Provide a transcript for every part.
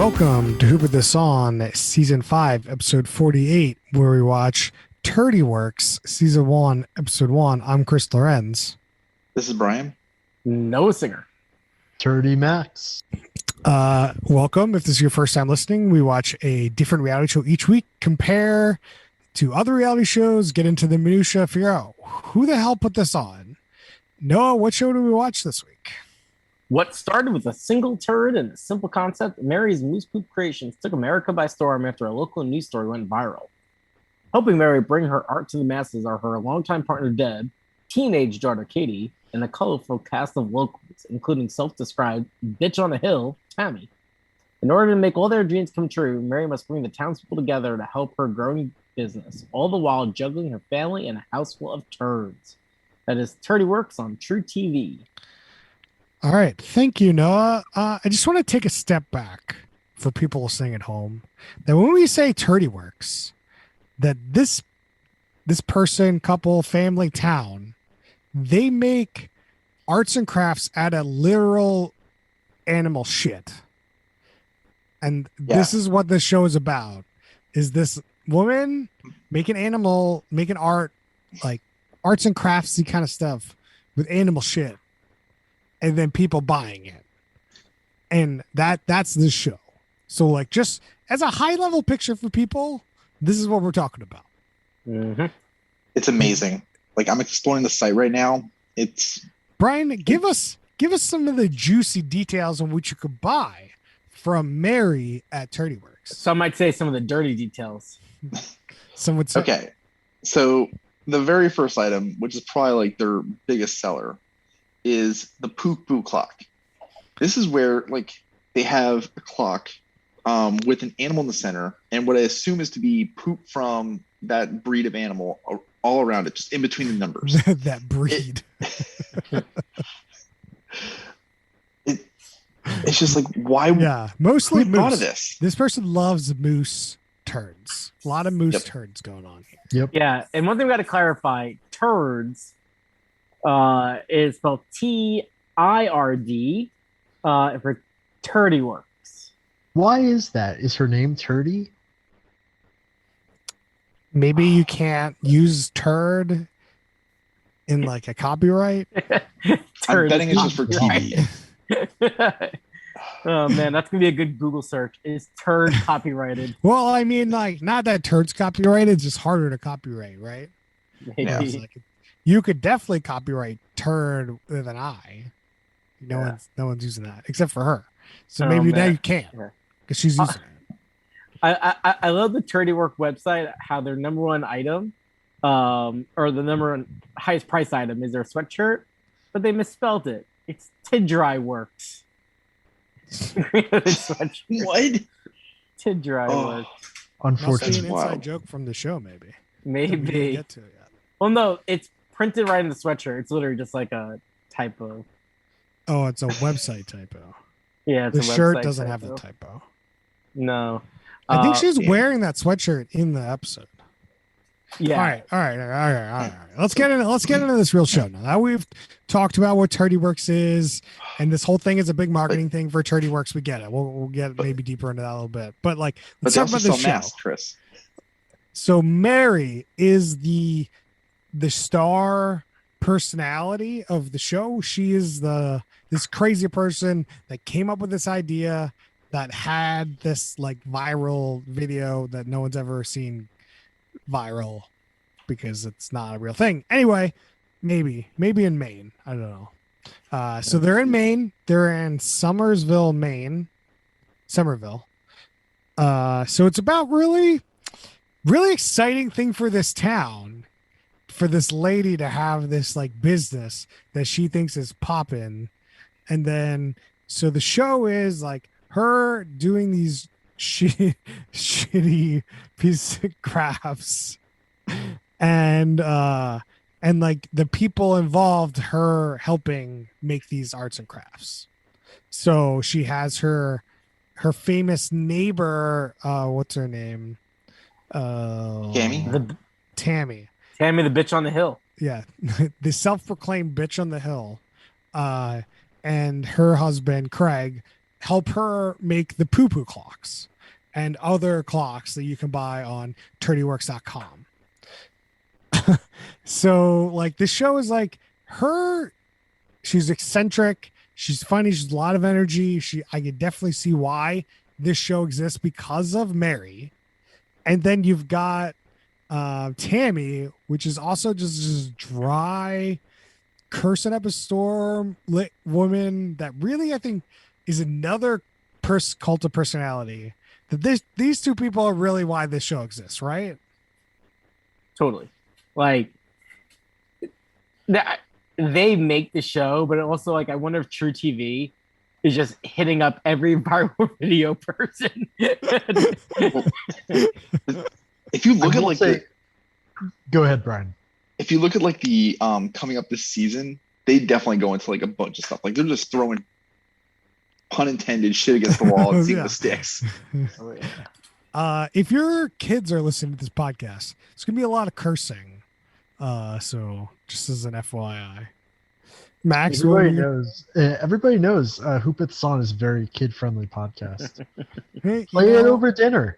Welcome to Who Put This On, Season 5, Episode 48, where we watch Tirdy Works, Season 1, Episode 1. I'm Chris Lorenz. This is Brian. No singer. Tirdy Max. Welcome. If this is your first time listening, we watch a different reality show each week, compare to other reality shows, get into the minutia, figure out who the hell put this on. Noah, what show do we watch this week? What started with a single turd and a simple concept, Mary's Moose Poop Creations took America by storm after a local news story went viral. Helping Mary bring her art to the masses are her longtime partner Deb, teenage daughter Katie, and a colorful cast of locals, including self-described bitch on the hill, Tammy. In order to make all their dreams come true, Mary must bring the townspeople together to help her growing business, all the while juggling her family and a house full of turds. That is Tirdy Works on True TV. All right. Thank you, Noah. I just want to take a step back for people listening at home. That when we say Tirdy Works, that this person, couple, family, town, they make arts and crafts out of literal animal shit. And this is what this show is about. Is this woman making art, like arts and craftsy kind of stuff with animal shit. And then people buying it. And that's this show. So like just as a high level picture for people, this is what we're talking about. Mm-hmm. It's amazing. Like I'm exploring the site right now. Brian, give us some of the juicy details on what you could buy from Mary at Tirdy Works. Some might say some of the dirty details. Some would say. Okay. So the very first item, which is probably like their biggest seller, is the poop boo clock. This is where like they have a clock with an animal in the center and what I assume is to be poop from that breed of animal all around it, just in between the numbers. That breed. It's just like, why? Yeah, mostly who moose. thought of this? This person loves moose turds. A lot of moose turds going on here. Yep. Yeah, and one thing we got to clarify, turds is spelled Tird for Tirdy Works. Why is that? Is her name Tirdy? Maybe you can't use turd in like a copyright. I'm betting it's just for TV. Oh man, that's gonna be a good Google search. Is turd copyrighted? Well, I mean, like, not that turd's copyrighted, it's just harder to copyright, right? Maybe. Yeah. It's like, you could definitely copyright turd with an I. No one's using that except for her. So Oh, maybe now man. you can Yeah. because she's using it. I love the Tirdy Work website. How their number one item, or the number one highest price item is their sweatshirt, but they misspelled it. It's Tidry Works. Sweatshirt. What? Tidry Oh. Works. Must be Unfortunately. an inside wild. joke from the show, maybe. That we didn't Maybe. get to yet. Well, no, it's printed right in the sweatshirt. It's literally just like a typo. Oh, it's a website typo. Yeah, it's The a shirt website doesn't have typo. the typo. No. I think she's yeah. wearing that sweatshirt in the episode. Yeah. All right. Let's get into this real show now. Now we've talked about what Tirdy Works is, and this whole thing is a big marketing thing for Tirdy Works. We get it. We'll get maybe deeper into that a little bit. But like, But let's they talk also about the sell show. masks, Chris. So Mary is the star personality of the show. She is this crazy person that came up with this idea that had this like viral video that no one's ever seen viral because it's not a real thing. Anyway, maybe in Maine. I don't know. So they're in Maine. They're in Somerville, Maine. Somerville. So it's about really exciting thing for this town, for this lady to have this like business that she thinks is popping. And then, so the show is like her doing these shitty piece of crafts and like the people involved, her helping make these arts and crafts. So she has her famous neighbor, what's her name? Tammy? Tammy. Tammy the bitch on the hill. Yeah. The self-proclaimed bitch on the hill. And her husband, Craig, help her make the poo poo clocks and other clocks that you can buy on turdyworks.com. So like this show is like her, she's eccentric, she's funny, she's a lot of energy. I could definitely see why this show exists because of Mary. And then you've got Tammy, which is also just this dry, cursing up a storm lit woman that really I think is another cult of personality. That these two people are really why this show exists, right? Totally. Like that they make the show, but also like I wonder if True TV is just hitting up every viral video person. Well, if you look I at will like say, go ahead, Brian. if you look at like the coming up this season, they definitely go into like a bunch of stuff. Like they're just throwing pun intended shit against the wall and seeing Yeah. what sticks. Oh, yeah. If your kids are listening to this podcast, it's gonna be a lot of cursing. So just as an FYI, Max, Everybody knows. Hoop It Son is a very kid-friendly podcast. hey, Play it over dinner.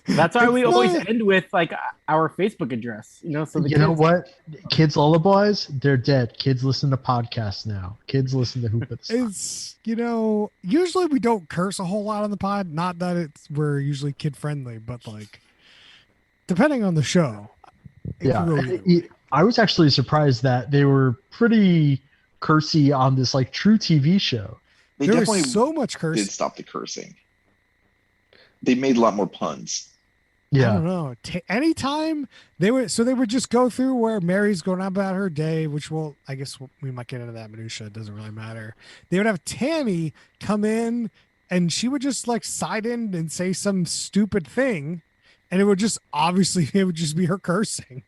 That's why It's we always not- end with like our Facebook address, you know. So the You know kids, what? Kids lullabies, they're dead. Kids listen to podcasts now. Kids listen to Hoop It Son. It's usually we don't curse a whole lot on the pod. Not that we're usually kid friendly, but like depending on the show. it Yeah, can go either way. I was actually surprised that they were pretty cursy on this like True TV show. They There definitely was so much did cursing. stop the cursing. They made a lot more puns. I Yeah, don't know. Anytime they would just go through where Mary's going on about her day, which I guess we might get into that minutia. It doesn't really matter. They would have Tammy come in and she would just like side in and say some stupid thing. And it would just be her cursing.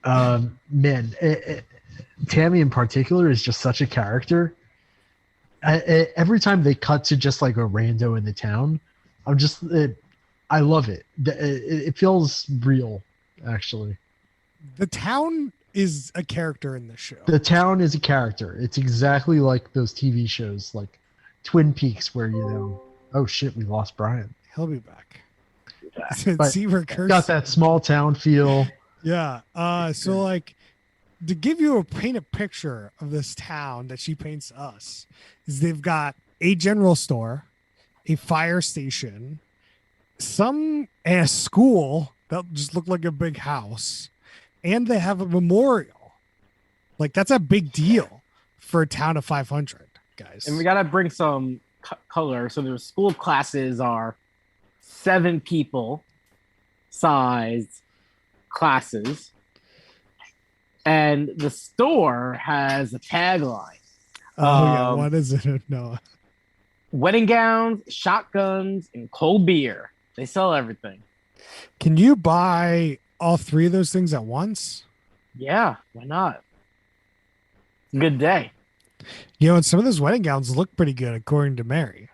man, Tammy in particular is just such a character. Every time they cut to just like a rando in the town, I love it. It feels real, actually. The town is a character in the show. The town is a character. It's exactly like those TV shows, like Twin Peaks, where oh shit, we lost Brian. He'll be back. But See, we're cursing. Got that small town feel. Yeah. So like to give you paint a picture of this town that she paints us is they've got a general store, a fire station, and a school that just look like a big house, and they have a memorial. Like that's a big deal for a town of 500 guys. and we gotta bring some color. So their school classes are 7 people sized classes, and the store has a tagline: yeah, um, what is it? No. wedding gowns, shotguns, and cold beer. They sell everything. Can you buy all 3 of those things at once? Yeah, why not? Good day. And some of those wedding gowns look pretty good according to Mary.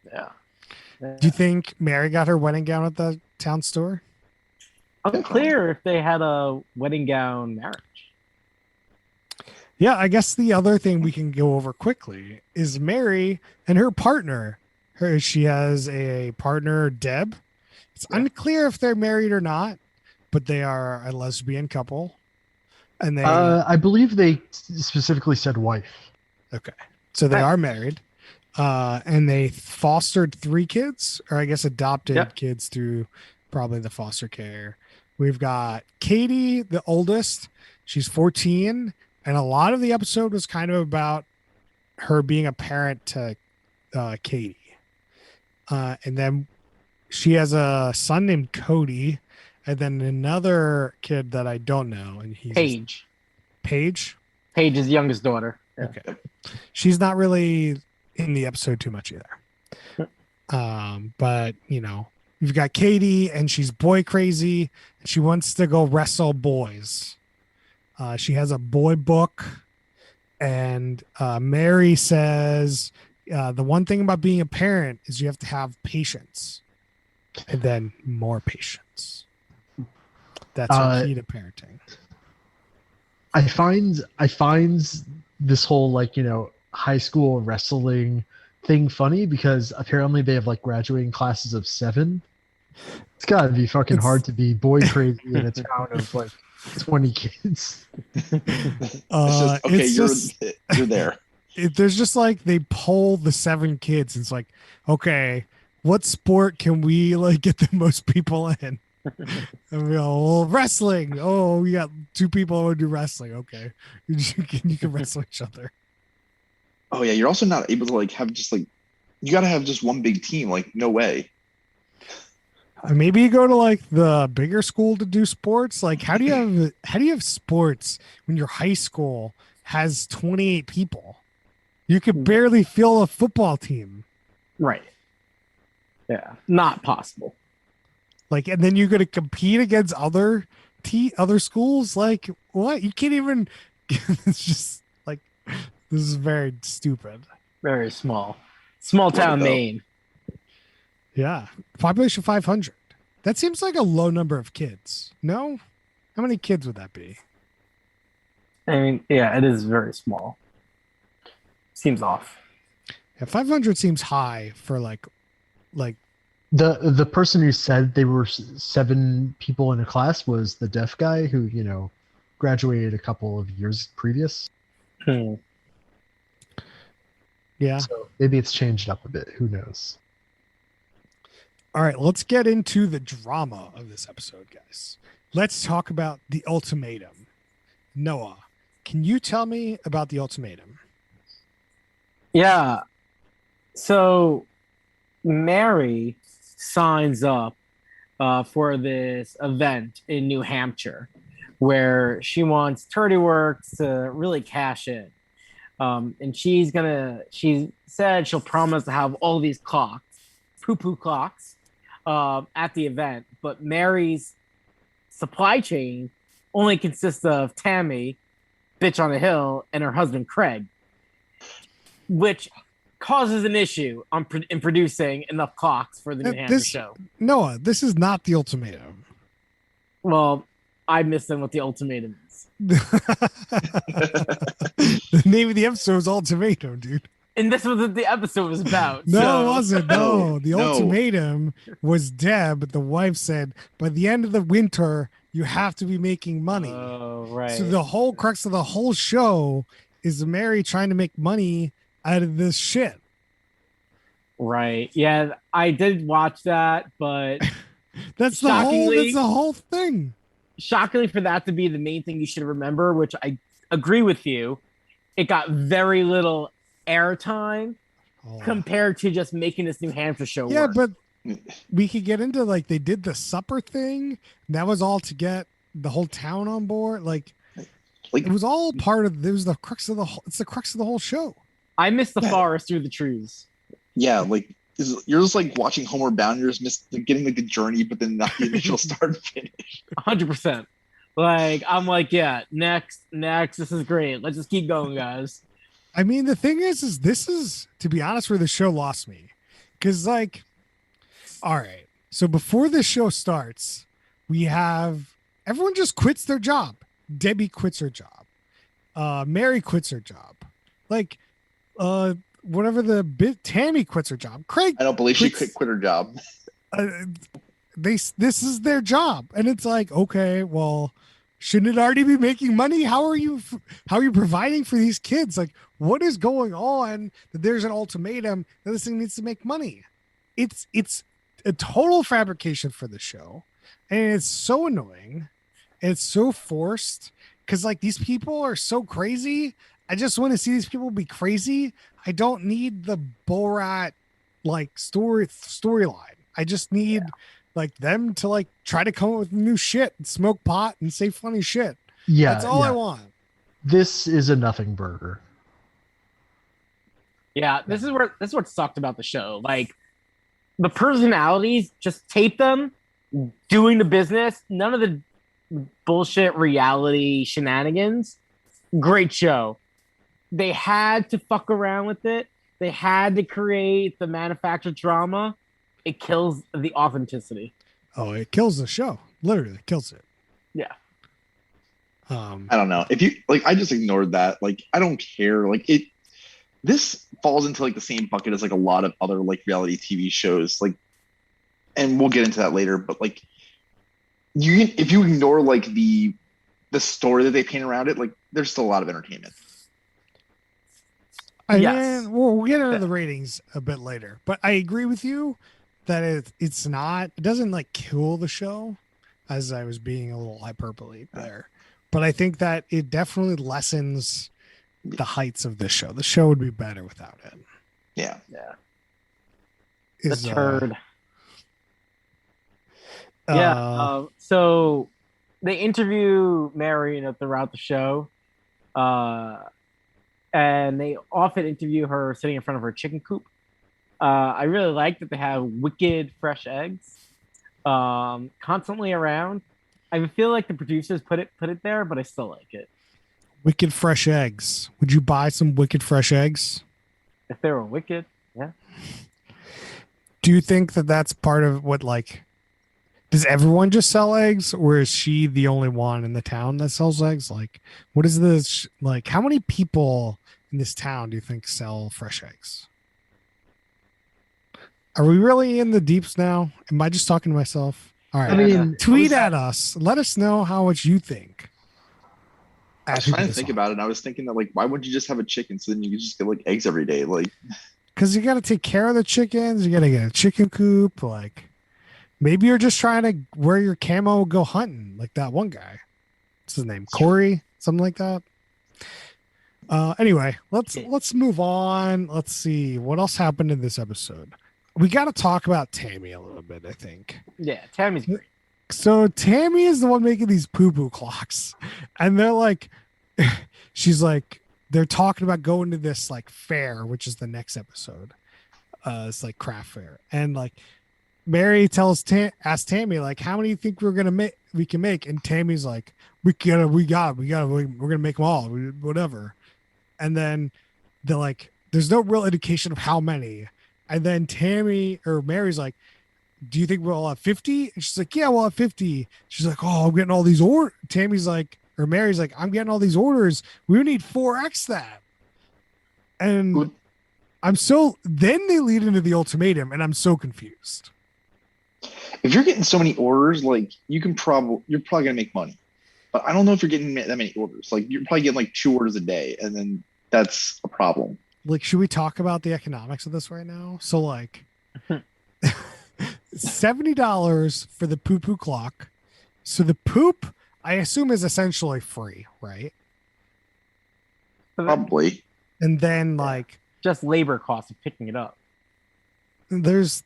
Yeah. Do you think Mary got her wedding gown at the town store? Unclear if they had a wedding gown marriage. Yeah, I guess the other thing we can go over quickly is Mary and her partner. She has a partner, Deb. It's unclear if they're married or not, but they are a lesbian couple. And they I believe they specifically said wife. okay. So they are married. And they fostered 3 kids, or I guess adopted kids through probably the foster care. We've got Katie, the oldest. She's 14. And a lot of the episode was kind of about her being a parent to Katie. And then she has a son named Cody, and then another kid that I don't know. And he's Paige. Paige. Paige's youngest daughter. Yeah. Okay. She's not really in the episode too much either. But you've got Katie and she's boy crazy. And she wants to go wrestle boys. She has a boy book, and Mary says the one thing about being a parent is you have to have patience, and then more patience. That's her key to parenting. I find this whole high school wrestling thing funny because apparently they have like graduating classes of 7. It's got to be fucking It's hard to be boy crazy in a town of like 20 kids. It's just okay. it's just You're there. there's just like they poll the 7 kids. And it's like, okay, what sport can we like get the most people in? And we go, well, wrestling. Oh, we got 2 people who want to do wrestling. Okay, you can wrestle each other. Oh yeah, you're also not able to like have just like you got to have just one big team. Like no way. Maybe you go to like the bigger school to do sports. Like, how do you have sports when your high school has 28 people? You could barely fill a football team. Right. Yeah. Not possible. Like, and then you're going to compete against other schools. Like, what? You can't even. It's just like this is very stupid. Very small. Small town though. Maine. Yeah, population 500. That seems like a low number of kids. No, how many kids would that be? I mean, yeah, it is very small. Seems off. Yeah, 500 seems high for like The person who said they were 7 people in a class was the deaf guy who, graduated a couple of years previous. Hmm. yeah. So maybe it's changed up a bit. Who knows? All right, let's get into the drama of this episode, guys. Let's talk about the ultimatum. Noah, can you tell me about the ultimatum? Yeah. So Mary signs up for this event in New Hampshire where she wants Tirdy Works to really cash in. And she said she'll promise to have all these clocks, poo-poo clocks, at the event. But Mary's supply chain only consists of Tammy, bitch on a hill, and her husband Craig, which causes an issue in producing enough clocks for the New Hampshire show. Noah, this is not the ultimatum. Well, I missed in what the ultimatum is. The name of the episode is Ultimatum, dude. And this was what the episode was about. No, so. it wasn't. No, the No. ultimatum was Deb. The wife said, by the end of the winter, you have to be making money. Oh, right. So the whole crux of the whole show is Mary trying to make money out of this shit. Right. Yeah, I did watch that, but That's the whole thing. Shockingly, for that to be the main thing you should remember, which I agree with you, it got very little airtime compared to just making this New Hampshire show work. But we could get into like they did the supper thing. That was all to get the whole town on board. Like it was all part of. It was the crux of the. It's the crux of the whole show. I missed the forest through the trees. Yeah, like you're just like watching Homeward Bound. You're just getting like the journey, but then not the initial start and finish. 100%. Like I'm like, yeah, next. This is great. Let's just keep going, guys. I mean, the thing is this is, to be honest, where the show lost me. Because, like, all right. So before the show starts, we have everyone just quits their job. Debbie quits her job. Mary quits her job. Like, whatever Tammy quits her job. Craig, I don't believe she quit her job. This is their job. And it's like, okay, well, shouldn't it already be making money? How are you providing for these kids? Like, what is going on that there's an ultimatum that this thing needs to make money? It's a total fabrication for the show. And it's so annoying. And it's so forced because like these people are so crazy. I just want to see these people be crazy. I don't need the Borat like storyline. I just need like them to like try to come up with new shit and smoke pot and say funny shit. Yeah, that's all I want. This is a nothing burger. Yeah, this is what sucked about the show. Like the personalities, just tape them doing the business. None of the bullshit reality shenanigans. Great show. They had to fuck around with it. They had to create the manufactured drama. It kills the authenticity. Oh, it kills the show. Literally kills it. Yeah. I don't know. If you like, I just ignored that. Like, I don't care. Like this falls into like the same bucket as like a lot of other like reality TV shows. Like, and we'll get into that later. But like, if you ignore like the story that they paint around it, like there's still a lot of entertainment. Yes. We'll get into Yeah. the ratings a bit later, but I agree with you that it's not. It doesn't like kill the show, as I was being a little hyperbole there. But I think that it definitely lessens the heights of this show. The show would be better without it. Yeah. Yeah. The Is turd. uh, Yeah. So they interview Mary, throughout the show, and they often interview her sitting in front of her chicken coop. I really like that they have wicked fresh eggs, constantly around. I feel like the producers put it there, but I still like it. wicked fresh eggs. Would you buy some wicked fresh eggs? If they were wicked, yeah. Do you think that that's part of what like? Does everyone just sell eggs, or is she the only one in the town that sells eggs? Like, what is this? Like, how many people in this town do you think sell fresh eggs? Are we really in the deeps now? Am I just talking to myself? All right. I mean, Tweet at us. Let us know how much you think. I was trying to think about it, and I was thinking that like, why wouldn't you just have a chicken so then you could just get like eggs every day? Like, because you got to take care of the chickens. You got to get a chicken coop. Like, maybe you're just trying to wear your camo, go hunting, like that one guy. What's his name? Corey, something like that. Anyway, let's move on. Let's see what else happened in this episode. We got to talk about Tammy a little bit, I think. Yeah, Tammy's great. So Tammy is the one making these poo-poo clocks, and they're like, she's like, they're talking about going to this like fair, which is the next episode. It's like craft fair, and like Mary asks Tammy like, how many do you think we can make, and Tammy's like, we're gonna make them all, whatever. And then they're like, there's no real indication of how many. And then Mary's like, do you think we'll have 50? And she's like, yeah, we'll have 50. She's like, oh, I'm getting all these orders. Mary's like, I'm getting all these orders. We need 4x that. And then they lead into the ultimatum, and I'm so confused. if you're getting so many orders, like you're probably gonna make money. But I don't know if you're getting that many orders. Like you're probably getting like 2 orders a day, and then that's a problem. Like, should we talk about the economics of this right now? So like $70 for the poo-poo clock. So the poop, I assume, is essentially free, right? Probably. And then like Just labor costs of picking it up. there's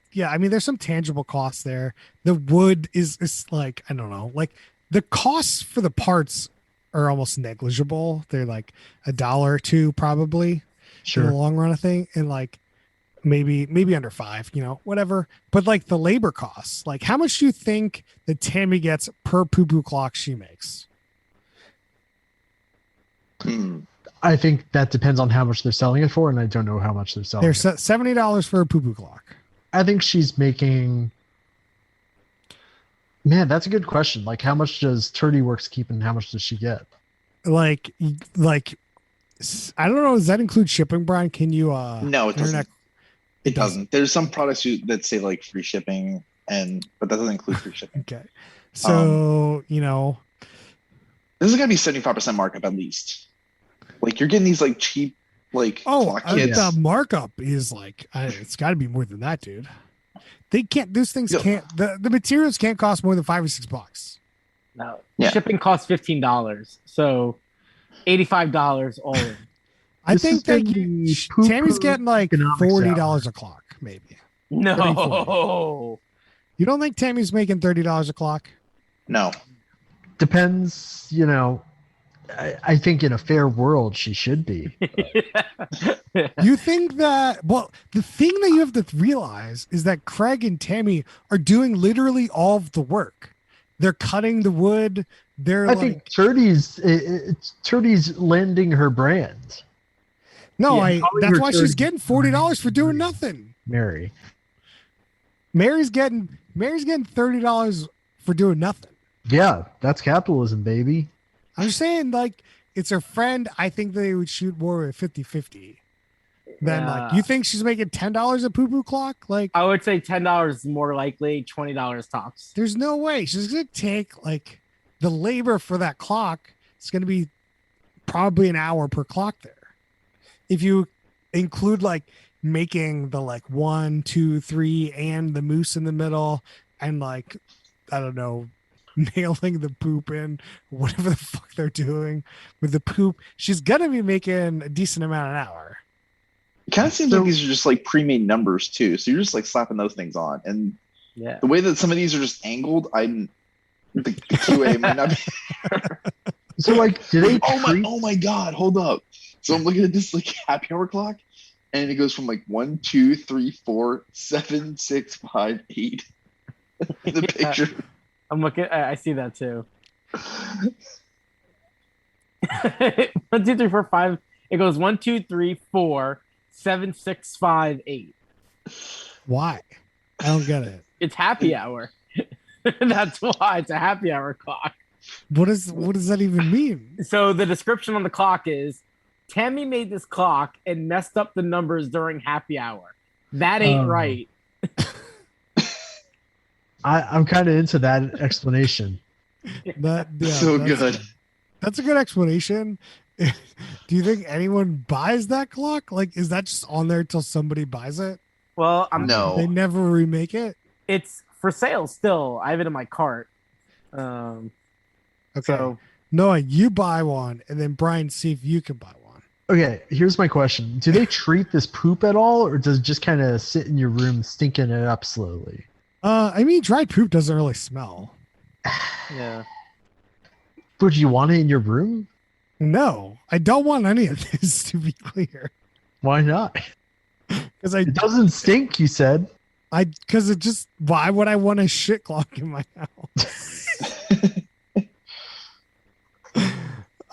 some tangible costs there. The wood is like, I don't know, like the costs for the parts are almost negligible. They're like $1 or $2 probably in sure. the long run of thing, and like maybe under 5, whatever. But like the labor costs, like how much do you think that Tammy gets per poo-poo clock she makes? I think that depends on how much they're selling it for, and I don't know how much they're selling. There's $70 for a poo-poo clock. I think she's making. Man, that's a good question. Like, how much does Tirdy Works keep, and how much does she get? Like I don't know. Does that include shipping, Brian? Can you No, it doesn't. It doesn't. There's some products that say like free shipping, but that doesn't include free shipping. Okay. So, this is gonna be 75% markup at least. Like you're getting these like cheap clock kits. The markup is like it's got to be more than that, dude. They can't. Those things can't. The materials can't cost more than $5 or $6. No, Yeah. shipping costs $15, so $85 all in. I This think is that gonna be poo-poo Tammy's getting like economics $40 a clock, maybe. No, You don't think Tammy's making $30 a clock? No. Depends, I think in a fair world she should be. You think that? Well, the thing that you have to realize is that Craig and Tammy are doing literally all of the work. They're cutting the wood. I think Tirdy's lending her brand. No, Yeah, that's her why she's Tirdy getting $40 for doing nothing. Mary. Mary's getting $30 for doing nothing. Yeah, that's capitalism, baby. I'm just saying, like, it's her friend. I think they would shoot more of a 50-50. Then like Yeah. you think she's making $10 a poo poo clock? Like I would say $10 is more likely, $20 tops. there's no way she's gonna take like the labor for that clock. It's gonna be probably an hour per clock there. If you include like making the like 1, 2, 3 and the moose in the middle and like I don't know nailing the poop in whatever the fuck they're doing with the poop, she's gonna be making a decent amount an hour. It kind of seems like So these are just like pre-made numbers too. So you're just like slapping those things on. And Yeah. the way that some of these are just angled, the QA might not be. so like, do they treat? Oh my God, hold up. So I'm looking at this like happy hour clock, and it goes from like 1, 2, 3, 4, 7, 6, 5, 8. The picture. I'm looking. I see that too. 1, 2, 3, 4, 5. It goes 1, 2, 3, 4, 7, 6, 5, 8. Why? I don't get it. It's happy hour. That's why it's a happy hour clock. What does that even mean? So the description on the clock is Tammy made this clock and messed up the numbers during happy hour. That ain't right. I'm kind of into that explanation. That yeah, So that's good. That's a good explanation. Do you think anyone buys that clock? Like, is that just on there till somebody buys it? Well, No. They never remake it. it's for sale still. I have it in my cart. Okay. So Noah, you buy one, and then Brian, see if you can buy one. Okay, here's my question: do they treat this poop at all, or does it just kind of sit in your room, stinking it up slowly? I mean, dried poop doesn't really smell. yeah. Would you want it in your room? No, I don't want any of this to be clear. Why not? Because It doesn't stink, you said. because it just, why would I want a shit clock in my house?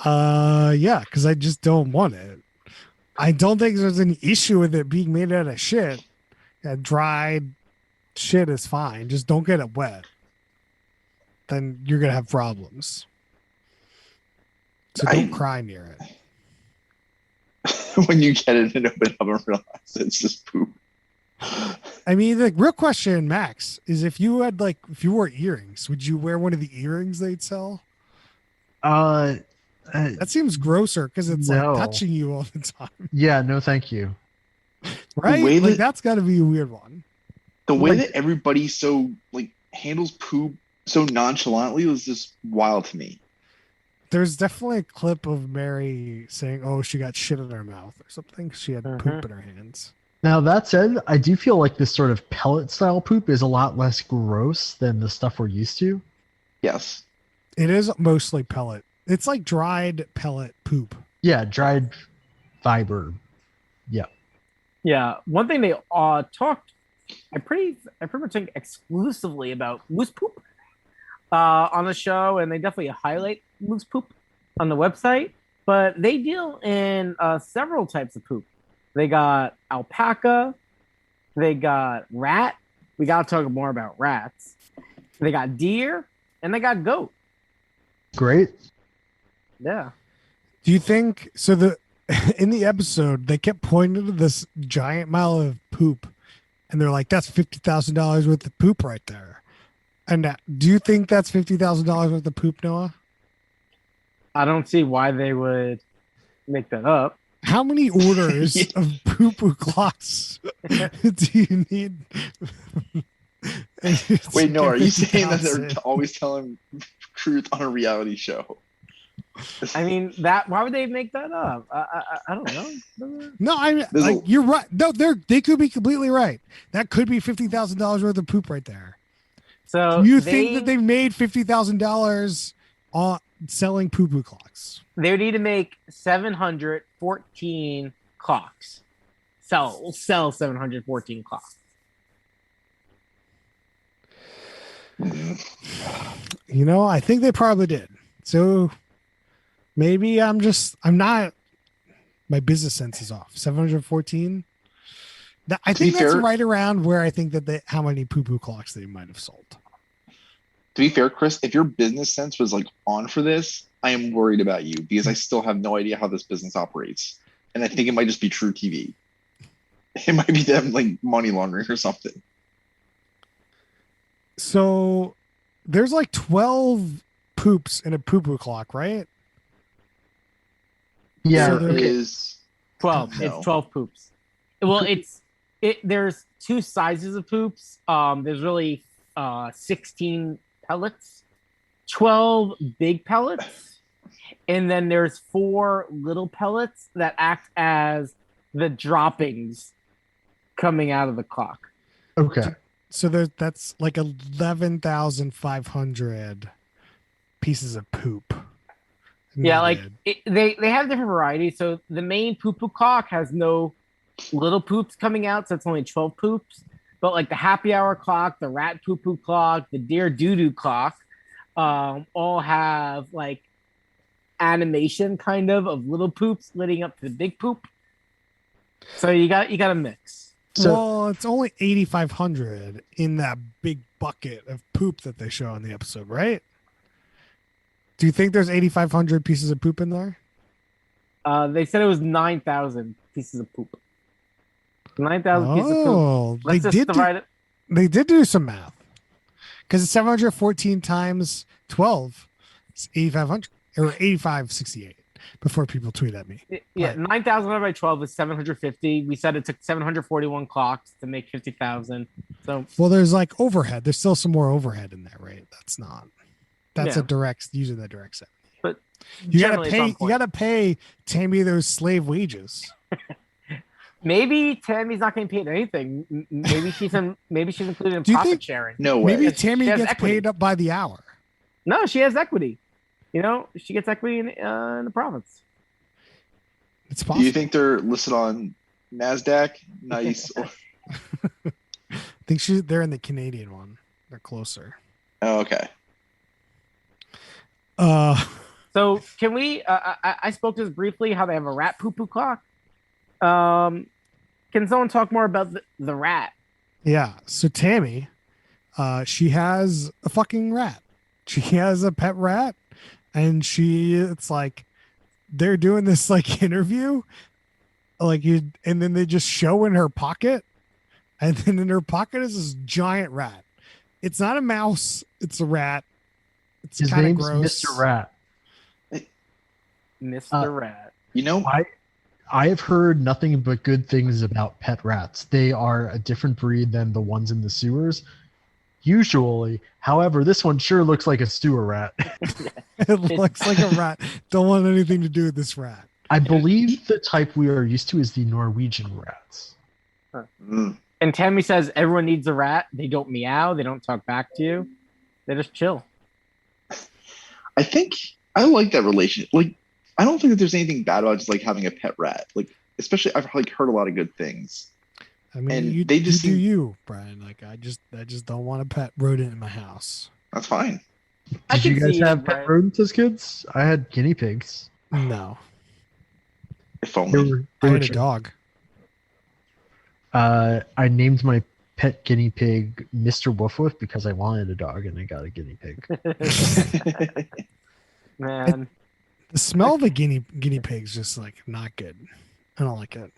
Yeah, because I just don't want it. I don't think there's any issue with it being made out of shit. Dried shit is fine. Just don't get it wet. Then you're gonna have problems. So don't cry near it. When you get it and open up and realize it's just poop. I mean, the real question, Max, is if you wore earrings, would you wear one of the earrings they'd sell? That seems grosser because it's No. like touching you all the time, Yeah, no, thank you. right? way Like that- that's got to be a weird one. The way Like- that everybody so like handles poop so nonchalantly was just wild to me. There's definitely a clip of Mary saying, "Oh, she got shit in her mouth or something. 'Cause she had poop in her hands." Now that said, I do feel like this sort of pellet style poop is a lot less gross than the stuff we're used to. Yes. It is mostly pellet. It's like dried pellet poop. Yeah, dried fiber. Yeah. Yeah. One thing they talked, I pretty much think exclusively about moose poop on the show, and they definitely highlight moose poop on the website. But they deal in several types of poop. They got alpaca, they got rat. We got to talk more about rats. They got deer, and they got goat. Great. Yeah. Do you think so? In the episode, they kept pointing to this giant mile of poop, and they're like, "That's $50,000 worth of poop right there." And do you think that's $50,000 worth of poop, Noah? I don't see why they would make that up. How many orders Yeah. of poo poo clocks do you need? Wait, no, are you saying that 50,000? they're always telling truth on a reality show? I mean, why would they make that up? I don't know. No, I mean, There's a- like, you're right. No, they could be completely right. That could be $50,000 worth of poop right there. So Do you think that they made $50,000 on selling poo poo clocks? they would need to make 714 clocks. Sell 714 clocks. You know, I think they probably did. So maybe I'm not. My business sense is off. 714. I To be think that's fair- right around where I think that how many poo poo clocks they might have sold. To be fair, Chris, if your business sense was like on for this, I am worried about you because I still have no idea how this business operates. And I think it might just be true TV. It might be them like money laundering or something. So there's like 12 poops in a poo poo clock, right? So Yeah, There there, is 12. It's no. 12 poops. Well, there's two sizes of poops. There's really 16 pellets, 12 big pellets, and then there's four little pellets that act as the droppings coming out of the clock. okay. so that's like 11,500 pieces of poop Yeah, like needed. they have different varieties. So the main poo poo clock has no little poops coming out, so it's only 12 poops. But like the happy hour clock, the rat poo poo clock, the deer doo doo clock, all have like animation kind of little poops leading up to the big poop. So you got a mix. So Well, it's only 8,500 in that big bucket of poop that they show in the episode, right? Do you think there's 8,500 pieces of poop in there? They said it was 9,000 pieces of poop. 9,000 pieces of poop. Oh, Let's just divide it. they did do some math because it's 714 times 12. It's 8,500 or 8,568 before people tweet at me. Yeah, Right. 9,000 divided by 12 is 750. We said it took 741 clocks to make 50,000. So Well, there's like overhead. There's still some more overhead in there, right? That's Yeah. a direct using the direct set. But You gotta generally it's pay. on You point. gotta pay Tammy those slave wages. Maybe Tammy's not getting paid anything. Maybe she's included in Do you profit think- sharing. No way. Maybe Yes, Tammy she has gets equity. paid up by the hour. No, she has equity. She gets equity in the province. It's Do possible. you think they're listed on NASDAQ? Nice. I think they're in the Canadian one. They're closer. Oh, okay. So can we? I spoke to this briefly. How they have a rat poo poo clock. Can someone talk more about the rat? Yeah. So Tammy, she has a fucking rat. She has a pet rat, and it's like they're doing this like interview, and then they just show in her pocket, and then in her pocket is this giant rat. It's not a mouse. It's a rat. It's his kind of name's gross. Mr. Rat. Mr. Rat. You know, I have heard nothing but good things about pet rats. They are a different breed than the ones in the sewers. Usually, however, this one sure looks like a sewer rat. It looks like a rat. Don't want anything to do with this rat. I believe the type we are used to is the Norwegian rats. mm, And Tammy says everyone needs a rat. They don't meow. They don't talk back to you. They just chill. I think I like that relationship. Like, I don't think that there's anything bad about just like having a pet rat. Like, especially I've like heard a lot of good things. I mean, And you, they just you do seem- you, Brian. Like I just don't want a pet rodent in my house. That's fine. I Did you can guys see it, have pet right? rodents as kids? I had guinea pigs. No, If They only. were, I they were had a chill. dog. I named my pet guinea pig Mr. Woof Woof because I wanted a dog and I got a guinea pig. Man, The smell of a guinea pig's just like not good. I don't like it.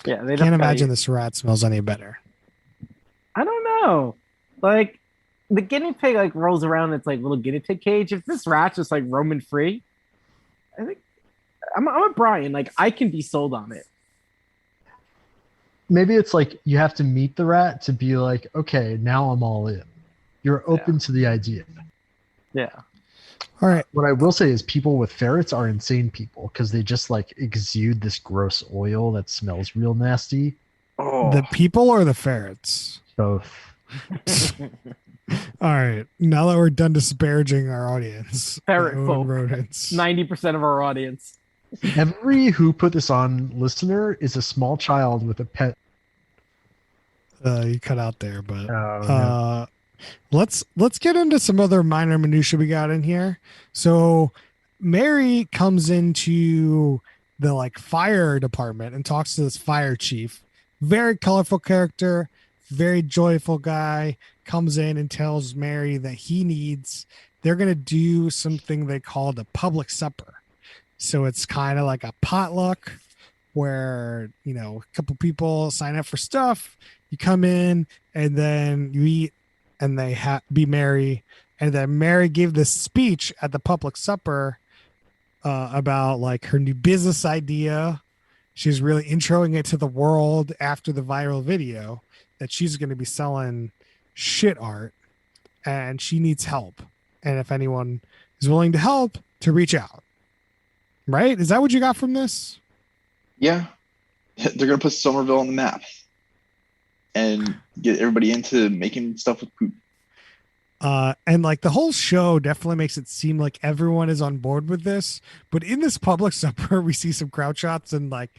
yeah, they Can't don't imagine this rat smells any better. I don't know. Like the guinea pig like rolls around its like little guinea pig cage. If this rat's just like roaming free, I think I'm a Brian. Like I can be sold on it. Maybe it's like you have to meet the rat to be like, okay, now I'm all in. You're open to the idea. Yeah. All right. What I will say is people with ferrets are insane people because they just like exude this gross oil that smells real nasty. Oh, The people or the ferrets? Both. All right. Now that we're done disparaging our audience, Ferret that own folk. rodents. 90% of our audience. Every Who Put This On listener is a small child with a pet. You cut out there, but No. let's get into some other minor minutia we got in here. So Mary comes into the like fire department and talks to this fire chief. Very colorful character, very joyful guy. Comes in and tells Mary that they're gonna do something they called a public supper. So it's kind of like a potluck where a couple people sign up for stuff, you come in, and then you eat, and they be Mary, and then Mary gave this speech at the public supper about like her new business idea. She's really introing it to the world after the viral video that she's going to be selling shit art, and she needs help. And if anyone is willing to help, to reach out. Right? Is that what you got from this? Yeah, they're gonna put Somerville on the map and get everybody into making stuff with poop. And like the whole show definitely makes it seem like everyone is on board with this, but in this public supper we see some crowd shots, and like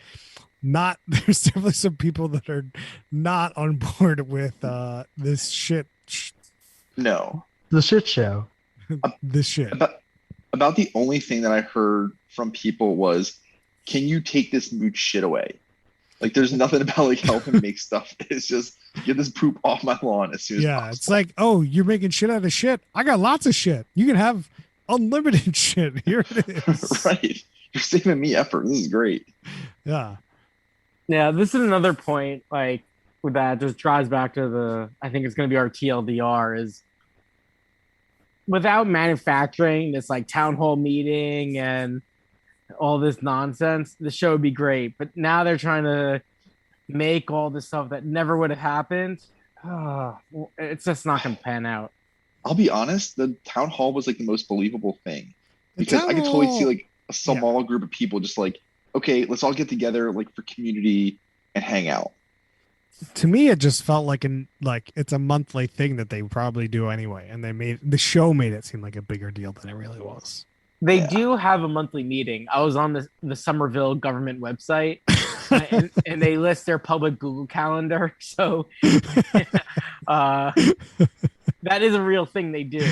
not there's definitely some people that are not on board with this shit. No, The shit show. This shit. About the only thing that I heard from people was, can you take this mooch shit away? Like, there's nothing about like helping make stuff. It's just get this poop off my lawn as soon as possible. It's like, oh, you're making shit out of shit. I got lots of shit. You can have unlimited shit. Here it is. Right. You're saving me effort. This is great. Yeah. Yeah, this is another point, like, with that just drives back to I think it's going to be our TLDR, is without manufacturing this, like, town hall meeting and all this nonsense, the show would be great. But now they're trying to make all this stuff that never would have happened. It's just not going to pan out. I'll be honest, the town hall was like the most believable thing, because I could totally see like a small group of people just like, okay, let's all get together like for community and hang out. To me, it just felt like it's a monthly thing that they probably do anyway, and the show made it seem like a bigger deal than it really was. They do have a monthly meeting. I was on the Somerville government website, and they list their public Google Calendar. So that is a real thing they do.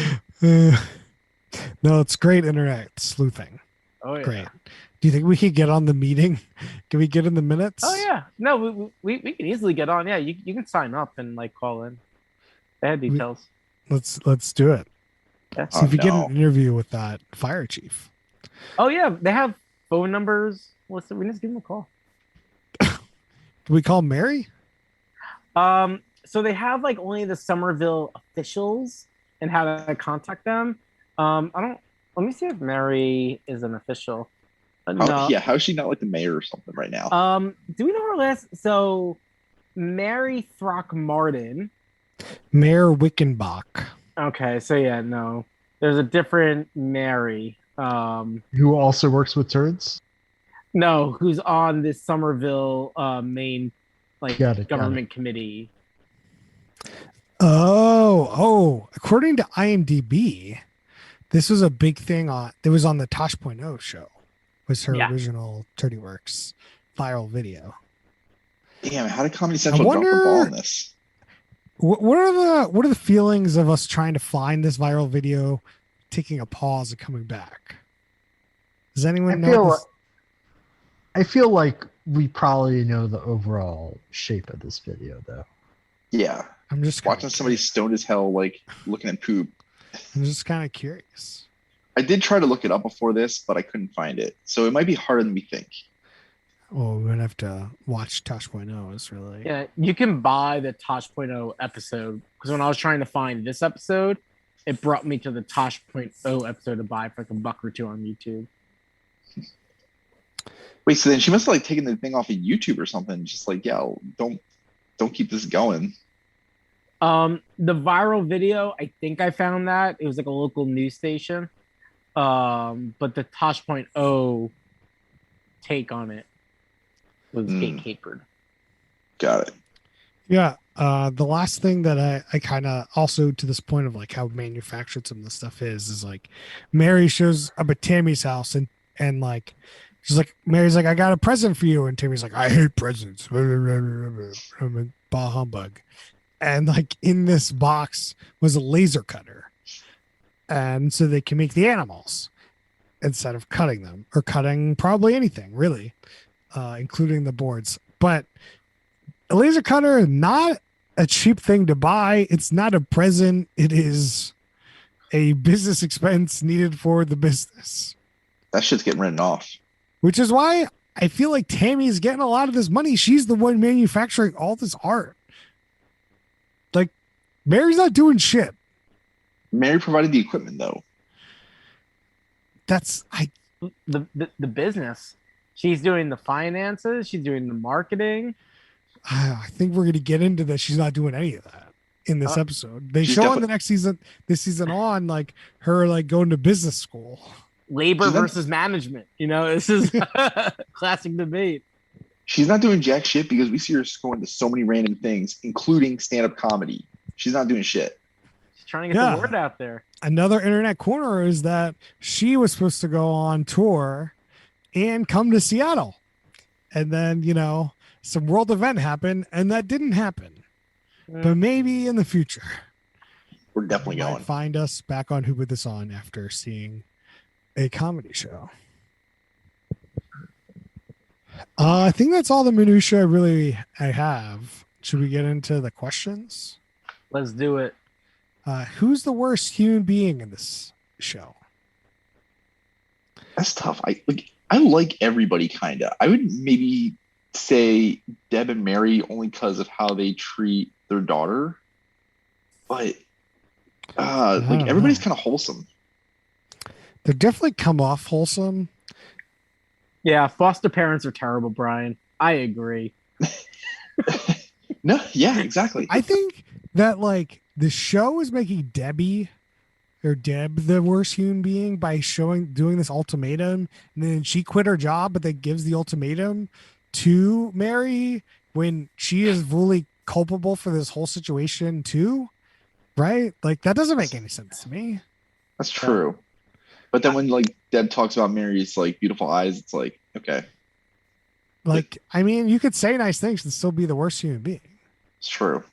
No, it's great internet sleuthing. Oh yeah. Great. Do you think we could get on the meeting? Can we get in the minutes? Oh yeah. No, we can easily get on. Yeah, you can sign up and like call in. They have details. Let's do it. Yeah. See if we get an interview with that fire chief. Oh yeah, they have phone numbers. We just give them a call. Can we call Mary? So they have like only the Somerville officials and how to contact them. Let me see if Mary is an official. No. Yeah, how is she not like the mayor or something right now? Do we know her last? So Mary Throckmorton. Mayor Wickenbach. Okay, so yeah, no. There's a different Mary. Who also works with turds? No, who's on this Somerville main government committee. Oh, according to IMDb, this was a big thing it was on the Tosh.0 show. Was her original Tirdy Works viral video. Damn, how did Comedy Central drop the ball on this? What are the feelings of us trying to find this viral video, taking a pause and coming back? Does anyone know this? I feel like we probably know the overall shape of this video, though. Yeah, I'm just watching somebody stoned as hell, like looking at poop. I'm just kind of curious. I did try to look it up before this, but I couldn't find it. So it might be harder than we think. Oh, we're gonna have to watch Tosh.0. It's really you can buy the Tosh.0 episode, because when I was trying to find this episode, it brought me to the Tosh.0 episode to buy for like $1 or $2 on YouTube. Wait, so then she must have like taken the thing off of YouTube or something. Just like, yeah, don't keep this going. The viral video, I think I found that it was like a local news station. But the Tosh.0 take on it was gate capered. Got it. Yeah. The last thing that I kind of also, to this point of like how manufactured some of the stuff is like Mary shows up at Tammy's house and like she's like, Mary's like, I got a present for you, and Tammy's like, I hate presents. Bah humbug. And like in this box was a laser cutter, and so they can make the animals instead of cutting them, or cutting probably anything really, including the boards. But a laser cutter, not a cheap thing to buy. It's not a present. It is a business expense needed for the business. That shit's getting written off. Which is why I feel like Tammy's getting a lot of this money. She's the one manufacturing all this art. Like Mary's not doing shit. Mary provided the equipment though. That's I The business. She's doing the finances. She's doing the marketing. I think we're gonna get into this. She's not doing any of that in this Uh, episode. They She's show on definitely the next season, this season on, like her like going to business school. Labor She's not- versus management. This is classic debate. she's not doing jack shit because we see her going to so many random things, including stand-up comedy. She's not doing shit. She's trying to get Yeah. the word out there. Another internet corner is that she was supposed to go on tour and come to Seattle. And then, some world event happened and that didn't happen. But maybe in the future. We're definitely You might going. find us back on Who Put This On after seeing a comedy show. I think that's all the minutia I have. Should we get into the questions? Let's do it. Who's the worst human being in this show? That's tough. I like everybody kinda. I would maybe say Deb and Mary only because of how they treat their daughter. But don't everybody's know. kind of wholesome. They definitely come off wholesome. Yeah, foster parents are terrible, Brian. I agree. No, yeah, exactly. I think that like the show is making Deb the worst human being by doing this ultimatum, and then she quit her job, but then gives the ultimatum to Mary when she is fully culpable for this whole situation too, right? Like that doesn't make any sense to me. That's true. But then when like Deb talks about Mary's like beautiful eyes, it's like, okay, Like, I mean, you could say nice things and still be the worst human being. it's true.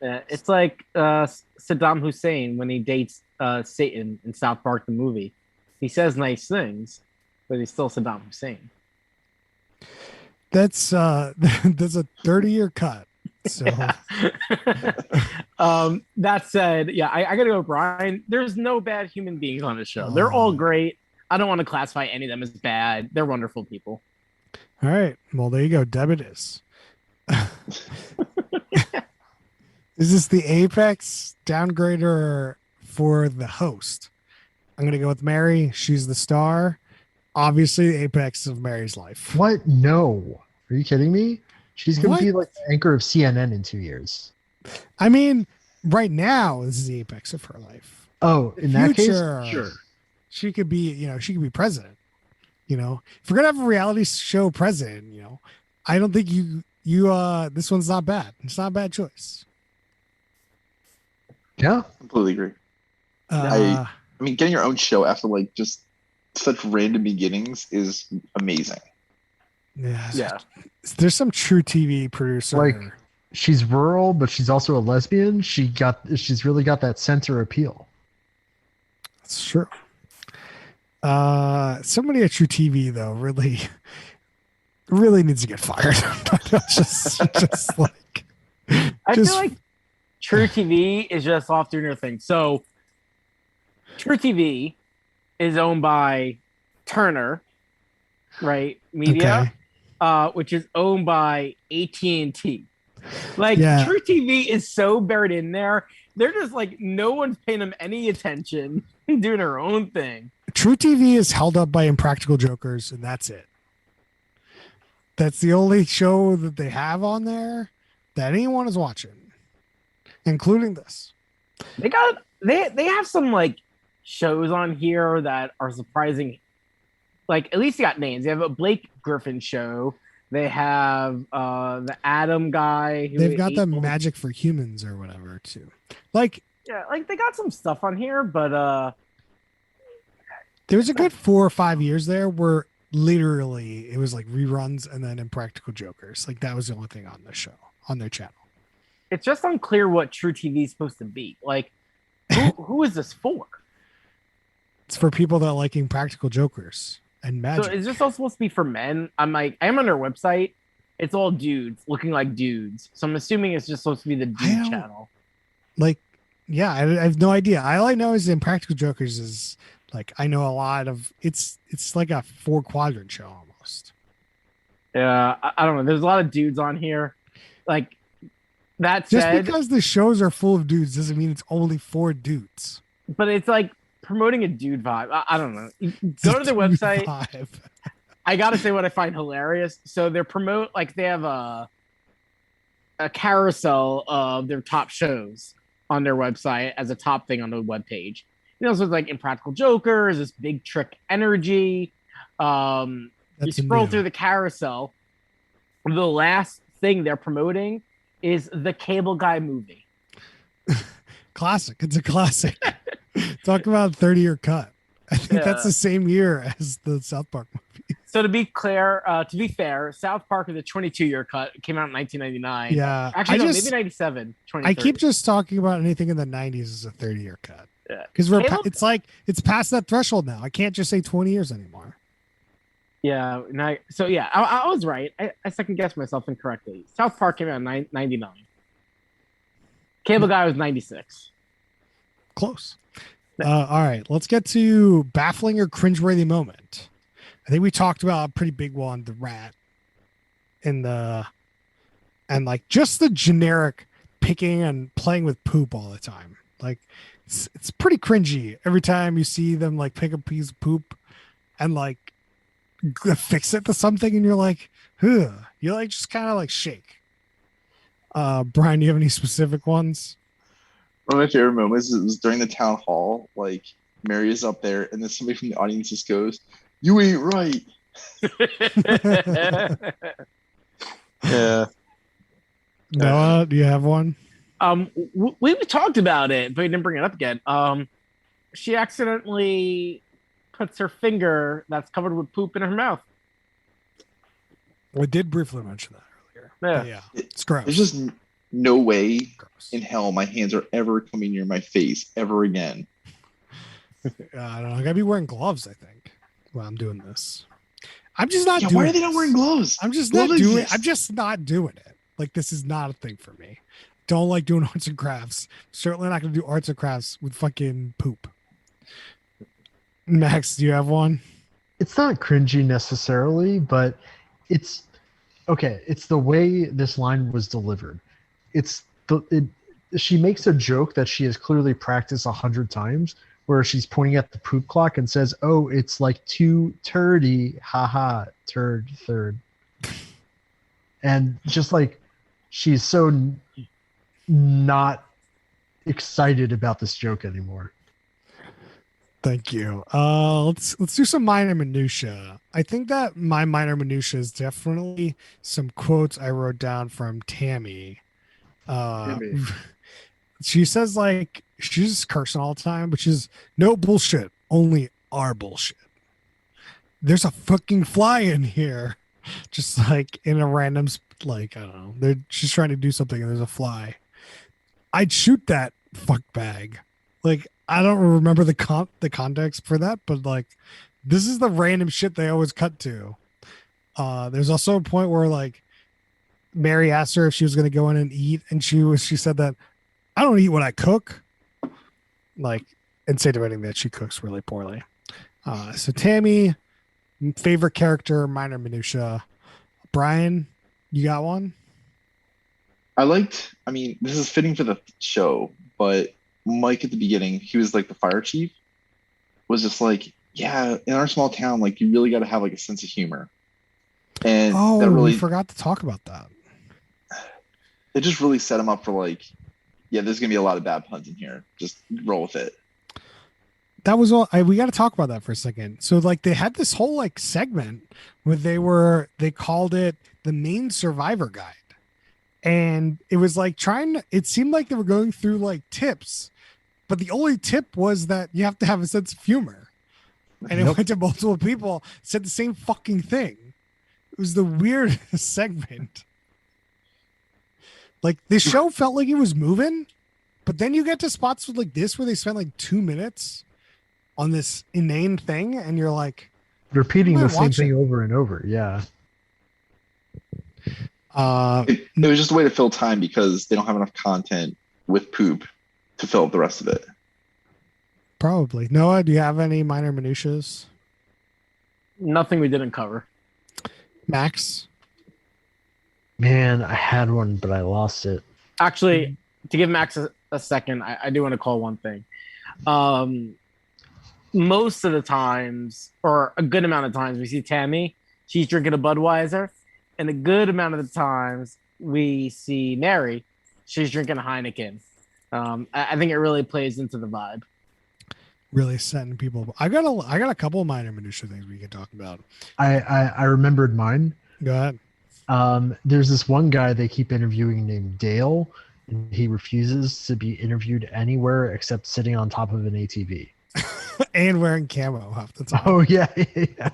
It's like Saddam Hussein when he dates Satan in South Park the movie. He says nice things, but he's still Saddam Hussein. That's that's a 30-year cut. So That said, yeah, I gotta go, Brian. There's no bad human beings on the show. They're all great. I don't want to classify any of them as bad. They're wonderful people. all right. Well, there you go. Deb it is. Is this the apex downgrader for the host? I'm gonna go with Mary. She's the star. Obviously, the apex of Mary's life. What? No. Are you kidding me? She's going What? to be like the anchor of CNN in 2 years. I mean, right now, this is the apex of her life. Oh, in that case, Future, sure. She could be, she could be president. If we're gonna have a reality show president, I don't think you this one's not bad. It's not a bad choice. Yeah. Completely agree. Uh, I mean, getting your own show after like just such random beginnings is amazing. Yeah. There's some true TV producer. Like, she's rural, but she's also a lesbian. She's really got that center appeal. That's true. Somebody at True TV though really needs to get fired. just like I just feel like True TV is just off doing their thing. So True TV is owned by Turner, right? Media, which is owned by AT&T. Like Yeah. True TV is so buried in there. They're just like no one's paying them any attention, doing their own thing. True TV is held up by Impractical Jokers, and that's it. That's the only show that they have on there that anyone is watching, including this. They have some like shows on here that are surprising. Like at least they got names. They have a Blake Griffin show. They have the Adam guy. They've got the Magic for Humans or whatever too. Like they got some stuff on here, but there was a good 4 or 5 years there where literally it was like reruns and then Impractical Jokers. Like that was the only thing on the show, on their channel. it's just unclear what True TV is supposed to be. Like, who is this for? It's for people that like Impractical Jokers and magic. So is this all supposed to be for men? I'm on their website. It's all dudes looking like dudes. So I'm assuming it's just supposed to be the dude channel. Like, yeah, I have no idea. All I know is Impractical Jokers is like, I know a lot of it's like a 4 quadrant show almost. Yeah, I don't know. There's a lot of dudes on here. Like that Just said, because the shows are full of dudes doesn't mean it's only for dudes. but it's like promoting a dude vibe. I don't know. You It's a go to their dude website. vibe. I gotta say what I find hilarious. So they're promote like they have a carousel of their top shows on their website as a top thing on the webpage. You know, so it's like Impractical Jokers, this Big Trick Energy. You That's a scroll new through the carousel. The last thing they're promoting is the Cable Guy movie. classic. It's a classic. Talk about 30-year cut. I think that's Yeah. the same year as the South Park movie. So to be fair, South Park is a 22-year cut. It came out in 1999. Yeah, Actually, no, maybe 97, I 2030. keep just talking about anything in the 90s as a 30-year cut Yeah. because Caleb, it's like it's past that threshold now. I can't just say 20 years anymore. yeah, so yeah, I was right. I second guessed myself incorrectly. South Park came out in 99. Cable Guy was 96. Close. All right, let's get to baffling or cringeworthy moment. I think we talked about a pretty big one, the rat, and like just the generic picking and playing with poop all the time. Like it's pretty cringy every time you see them like pick a piece of poop and like fix it to something, and you're like, ugh. You like just kind of like shake. Brian, do you have any specific ones? One of my favorite moments was during the town hall. Like Mary is up there, and then somebody from the audience just goes, "You ain't right." Yeah. Noah, do you have one? We talked about it, but we didn't bring it up again. She accidentally puts her finger that's covered with poop in her mouth. We did briefly mention that earlier. Yeah. But yeah, it's gross. There's just no way gross. in hell my hands are ever coming near my face ever again. I don't know. I gotta be wearing gloves, I think, while I'm doing this. I'm just not doing Why are they not this. wearing gloves? I'm just Gloves not doing exist. I'm just not doing it. Like this is not a thing for me. Don't like doing arts and crafts. Certainly not gonna do arts and crafts with fucking poop. Max, do you have one? It's not cringy necessarily, but it's okay. It's the way this line was delivered. She makes a joke that she has clearly practiced 100 times, where she's pointing at the poop clock and says, "Oh, it's like 2:30, haha, turd third," and just like she's so not excited about this joke anymore. Thank you. Let's do some minor minutia. I think that my minor minutia is definitely some quotes I wrote down from Tammy. Tammy. She says like she's just cursing all the time, which is no bullshit, only our bullshit. There's a fucking fly in here, just like in a random like I don't know. She's trying to do something and there's a fly. I'd shoot that fuck bag. Like I don't remember the context for that, but like this is the random shit they always cut to. There's also a point where like Mary asked her if she was going to go in and eat, and she said that I don't eat what I cook, like insinuating that she cooks really poorly. So Tammy, favorite character, minor minutia. Brian, you got one? I mean, this is fitting for the show, but Mike at the beginning, he was like the fire chief, was just like, yeah, in our small town, like you really got to have like a sense of humor. And that We really, forgot to talk about that. it just really set him up for like, yeah, there's going to be a lot of bad puns in here. Just roll with it. That was all we got to talk about that for a second. So like they had this whole like segment where they called it the main survivor guide. And it was like it seemed like they were going through like tips, but the only tip was that you have to have a sense of humor. And it went to multiple people, said the same fucking thing. It was the weirdest segment. Like this show felt like it was moving, but then you get to spots with like this where they spend like 2 minutes on this inane thing, and you're like Repeating I'm the not same thing watching. over and over. Yeah. It was just a way to fill time because they don't have enough content with poop to fill up the rest of it. Probably. Noah, do you have any minor minutiae? Nothing we didn't cover. Max? Man, I had one, but I lost it. Actually, to give Max a second, I do want to call one thing. Um, Most of the times, or a good amount of times, we see Tammy. She's drinking a Budweiser, and a good amount of the times we see Mary. She's drinking a Heineken. I think it really plays into the vibe. Really setting people. I got a couple of minor minutia things we can talk about. I remembered mine. Go ahead. There's this one guy they keep interviewing named Dale, and he refuses to be interviewed anywhere except sitting on top of an ATV. And wearing camo half the time. Oh yeah, yeah.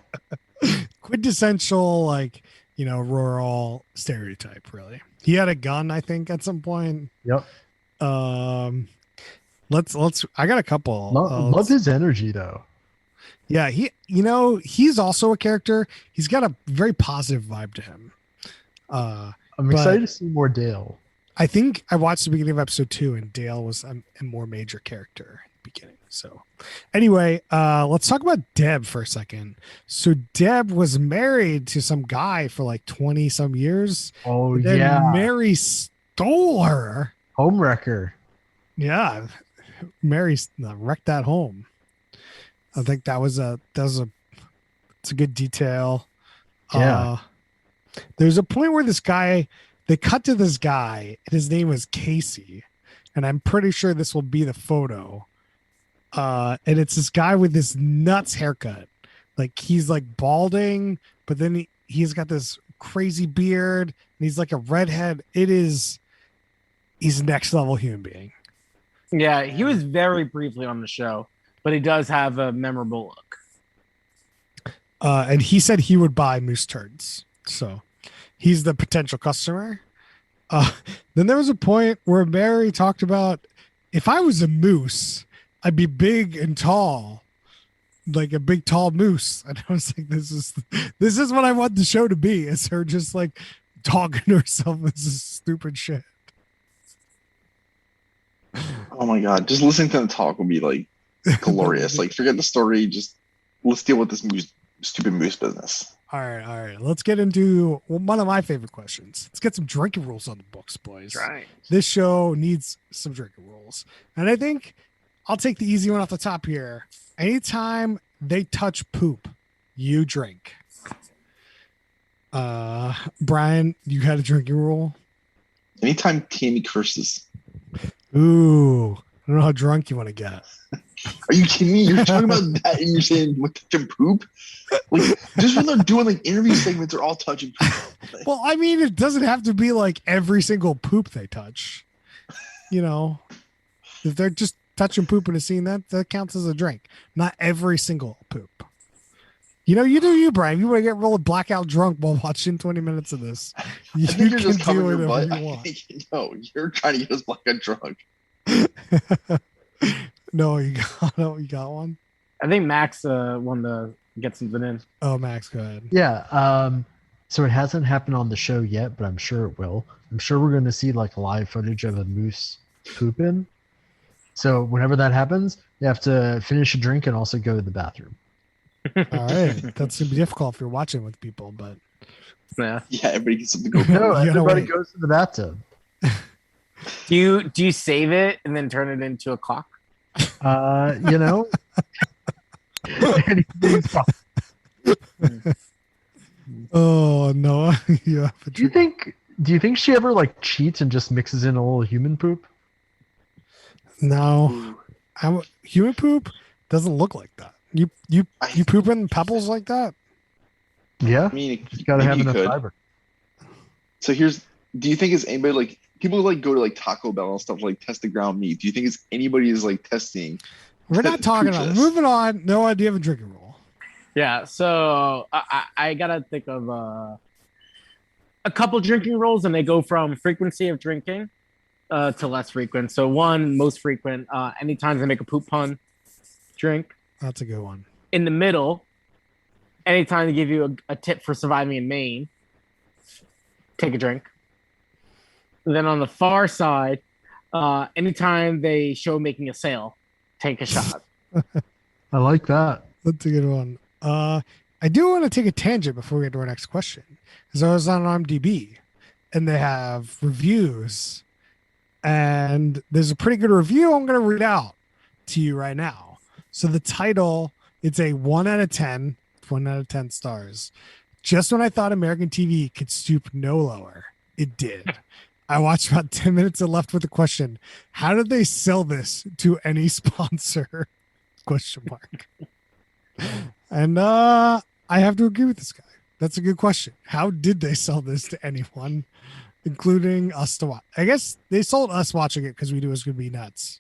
Quintessential, like, rural stereotype, really. He had a gun, I think, at some point. Yep. Let's I got a couple. Love his energy though. Yeah, he's also a character. He's got a very positive vibe to him. I'm excited to see more Dale. I think I watched the beginning of episode 2, and Dale was a more major character at the beginning. So anyway, let's talk about Deb for a second. So Deb was married to some guy for like 20 some years. Oh Then yeah, Mary stole her. homewrecker. Yeah. Mary wrecked that home. I think it's a good detail. Yeah. There's a point where they cut to this guy, and his name was Casey, and I'm pretty sure this will be the photo. And it's this guy with this nuts haircut. Like, he's like balding, but then he's got this crazy beard, and he's like a redhead. He's a next level human being. Yeah, he was very briefly on the show, but he does have a memorable look. And he said he would buy moose turds. So he's the potential customer. Then there was a point where Mary talked about, if I was a moose, I'd be big and tall, like a big tall moose. And I was like, this is what I want the show to be. It's her just like talking to herself. This is stupid shit. Oh my god, just listening to them talk would be like glorious. Like, forget the story, just let's deal with this stupid moose business. All right. Let's get into one of my favorite questions. Let's get some drinking rules on the books, boys. Right. This show needs some drinking rules. And I think I'll take the easy one off the top here. Anytime they touch poop, you drink. Brian, you had a drinking rule? Anytime Tammy curses. Ooh, I don't know how drunk you want to get. Are you kidding me? You're talking about that and you're saying with touching poop? Like, just when they're doing like interview segments, they're all touching poop. Well, I mean, it doesn't have to be like every single poop they touch. If they're just touching poop in a scene, that counts as a drink. Not every single poop. You do you, Brian. You want to get really blackout drunk while watching 20 minutes of this. I think you're just covering your butt. You want. No, you're trying to get us blackout drunk. No, you got one? I think Max wanted to get something in. Oh, Max, go ahead. Yeah. So it hasn't happened on the show yet, but I'm sure it will. I'm sure we're going to see like live footage of a moose pooping. So whenever that happens, you have to finish a drink and also go to the bathroom. All right. That's going to be difficult if you're watching with people, but. Yeah. Yeah, everybody gets something to go. No, You gotta everybody wait. goes to the bathtub. Do you save it and then turn it into a clock? Anything's possible. Oh, no. You have a Do you think she ever like cheats and just mixes in a little human poop? No. Human poop doesn't look like that. You poop in pebbles like that? Yeah. I mean, You gotta have maybe you enough could. fiber. So do you think is anybody like people like go to like Taco Bell and stuff like test the ground meat? Do you think is anybody is like testing? We're not talking Poop about. test? Moving on. No idea of a drinking rule. Yeah. So I gotta think of a couple drinking rules, and they go from frequency of drinking to less frequent. So one, most frequent, anytime they make a poop pun, drink. That's a good one. In the middle, anytime they give you a tip for surviving in Maine, take a drink. And then on the far side, anytime they show making a sale, take a shot. I like that. That's a good one. I do want to take a tangent before we get to our next question. Because I was on IMDb, and they have reviews. And there's a pretty good review I'm going to read out to you right now. So the title, it's a 1 out of 10, 1 out of 10 stars. Just when I thought American TV could stoop no lower, it did. I watched about 10 minutes and left with the question, how did they sell this to any sponsor? Question mark. And I have to agree with this guy. That's a good question. How did they sell this to anyone, including us to watch? I guess they sold us watching it because we knew it was going to be nuts.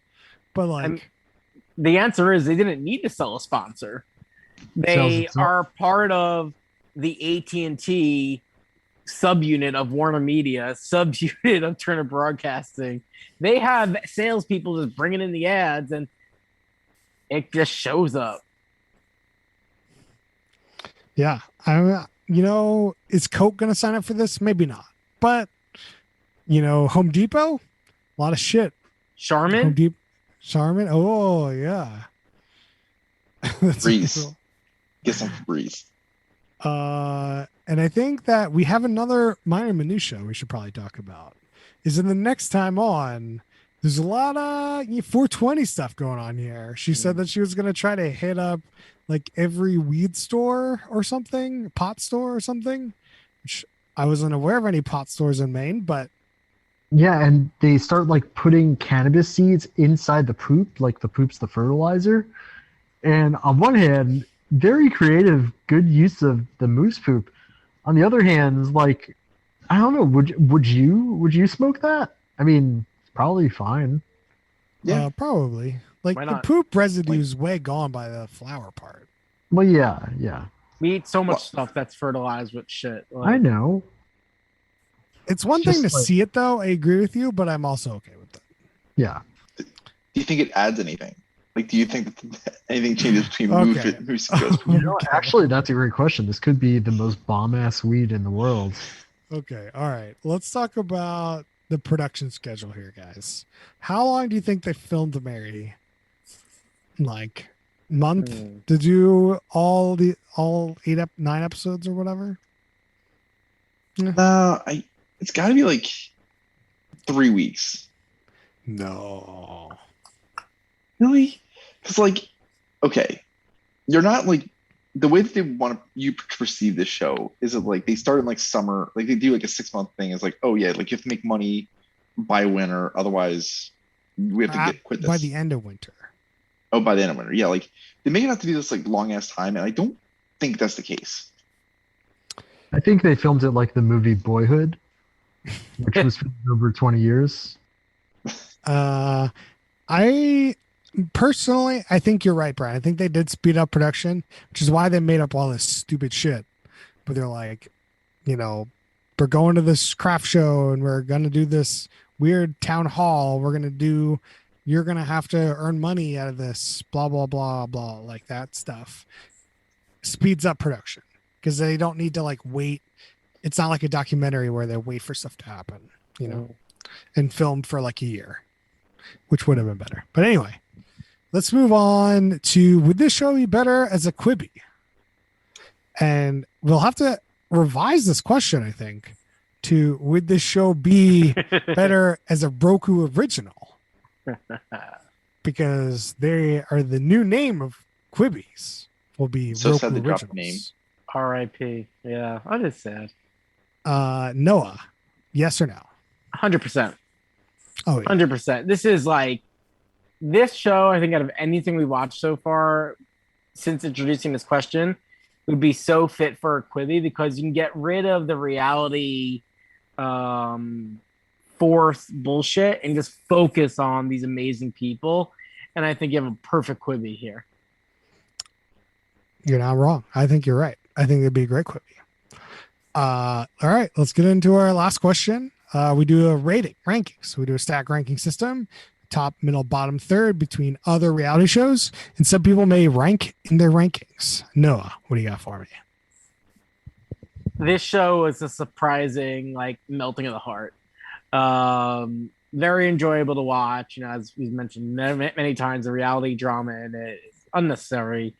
But like, the answer is they didn't need to sell a sponsor. Sells They itself. are part of the AT&T subunit of Warner Media, subunit of Turner Broadcasting. They have salespeople just bringing in the ads, and it just shows up. yeah, is Coke going to sign up for this? Maybe not. But, Home Depot, a lot of shit. Home Charmin, Depot, Charmin. Oh, yeah. That's Breeze. cool. Get some Breeze. And I think that we have another minor minutia we should probably talk about. Is in the next time on, there's a lot of 420 stuff going on here. She said that she was going to try to hit up like every weed store or something, pot store or something, which I wasn't aware of any pot stores in Maine, but Yeah, and they start like putting cannabis seeds inside the poop, like the poop's the fertilizer. And on one hand, very creative, good use of the moose poop. On the other hand, like I don't know, would you smoke that? I mean, it's probably fine. Yeah. probably like Why the not? poop residue is way gone by the flower part. Well, yeah, we eat so much Well- stuff that's fertilized with shit. I know. It's one It's thing to just like- see it though. I agree with you, but I'm also okay with that. Yeah, Do you think it adds anything? Like, do you think that anything changes between Okay. moose and ghost? you know, actually, that's a great question. This could be the most bomb ass weed in the world. Okay. All right. Let's talk about the production schedule here, guys. How long do you think they filmed Mary? Like month to do all 9 episodes or whatever? It's got to be like 3 weeks. No. Really? Because like, okay, you're not like the way that they want you to perceive this show is it like they start in like summer, like they do like a 6 month thing. It's like, oh yeah, like you have to make money by winter, otherwise we have to quit this By the end of winter. Oh, by the end of winter, yeah. Like they make it have to do this like long ass time, and I don't think that's the case. I think they filmed it like the movie Boyhood, which was filmed over 20 years. I personally, I think you're right, Brian. I think they did speed up production, which is why they made up all this stupid shit. But they're like, we're going to this craft show and we're going to do this weird town hall. You're going to have to earn money out of this, blah, blah, blah, blah, like that stuff. Speeds up production because they don't need to like wait. It's not like a documentary where they wait for stuff to happen, and film for like a year, which would have been better. But anyway, let's move on to would this show be better as a Quibi? And we'll have to revise this question, I think, to would this show be better as a Roku original? Because they are the new name of Quibis will be So Roku sad they dropped originals. the name. R.I.P. Yeah, that is sad. Noah, yes or no? 100%. Oh, yeah. 100%. This is like this show. I think out of anything we watched so far since introducing this question, would be so fit for a Quibi because you can get rid of the reality force bullshit and just focus on these amazing people. And I think you have a perfect Quibi here. You're not wrong. I think you're right. I think it'd be a great Quibi. All right, let's get into our last question. We do a ranking. So we do a stack ranking system, top, middle, bottom, third between other reality shows. And some people may rank in their rankings. Noah, what do you got for me? This show is a surprising, like, melting of the heart. Very enjoyable to watch. As we've mentioned many times, the reality drama in it is unnecessary.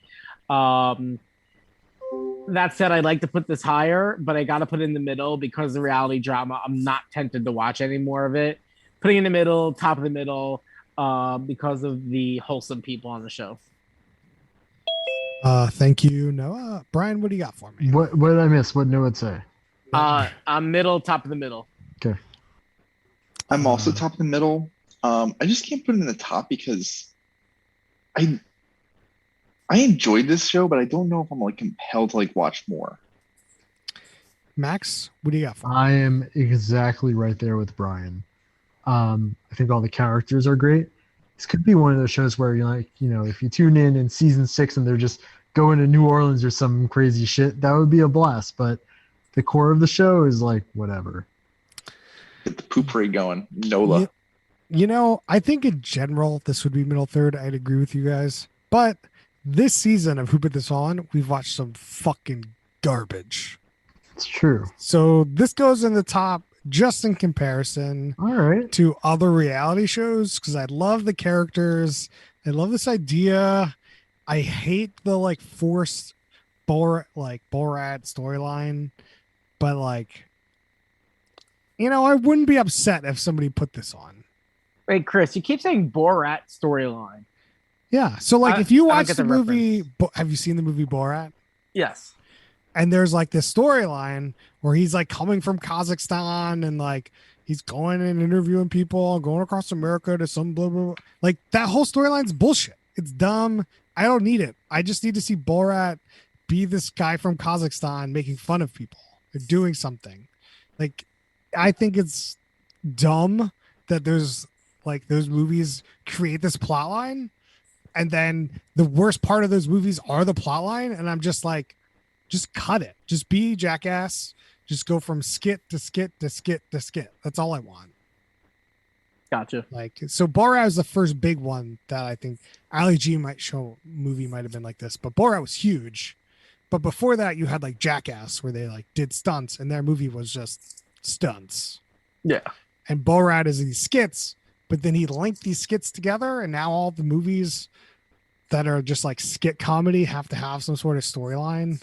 That said, I'd like to put this higher, but I got to put it in the middle because the reality drama, I'm not tempted to watch any more of it. Putting in the middle, top of the middle, because of the wholesome people on the show. Thank you, Noah. Brian, what do you got for me? What did I miss? What did Noah say? I'm middle, top of the middle. Okay. I'm also top of the middle. I just can't put it in the top because I I enjoyed this show, but I don't know if I'm like compelled to like watch more. Max, what do you got for me? I am exactly right there with Brian. I think all the characters are great. This could be one of those shows where you're like, if you tune in season 6 and they're just going to New Orleans or some crazy shit, that would be a blast. But the core of the show is like whatever. Get the poop parade going. NOLA. I think in general this would be middle third. I'd agree with you guys. But this season of Who Put This On, we've watched some fucking garbage. It's true. So this goes in the top just in comparison All right. to other reality shows because I love the characters. I love this idea. I hate the like forced Borat storyline, but I wouldn't be upset if somebody put this on. Wait, Chris, you keep saying Borat storyline. Yeah. So if I you don't watch get the the movie, have you seen the movie Borat? Yes. And there's like this storyline where he's like coming from Kazakhstan and like he's going and interviewing people, going across America to some blah, blah, blah. Like that whole storyline's bullshit. It's dumb. I don't need it. I just need to see Borat be this guy from Kazakhstan making fun of people or doing something. Like, I think it's dumb that there's like those movies create this plot line and then the worst part of those movies are the plot line. And I'm just like, just cut it. Just be Jackass. Just go from skit to skit to skit to skit. That's all I want. Gotcha. So Borat was the first big one that I think Ali G might have been like this, but Borat was huge. But before that, you had like Jackass where they like did stunts and their movie was just stunts. Yeah. And Borat is these skits, but then he linked these skits together and now all the movies that are just like skit comedy have to have some sort of storyline.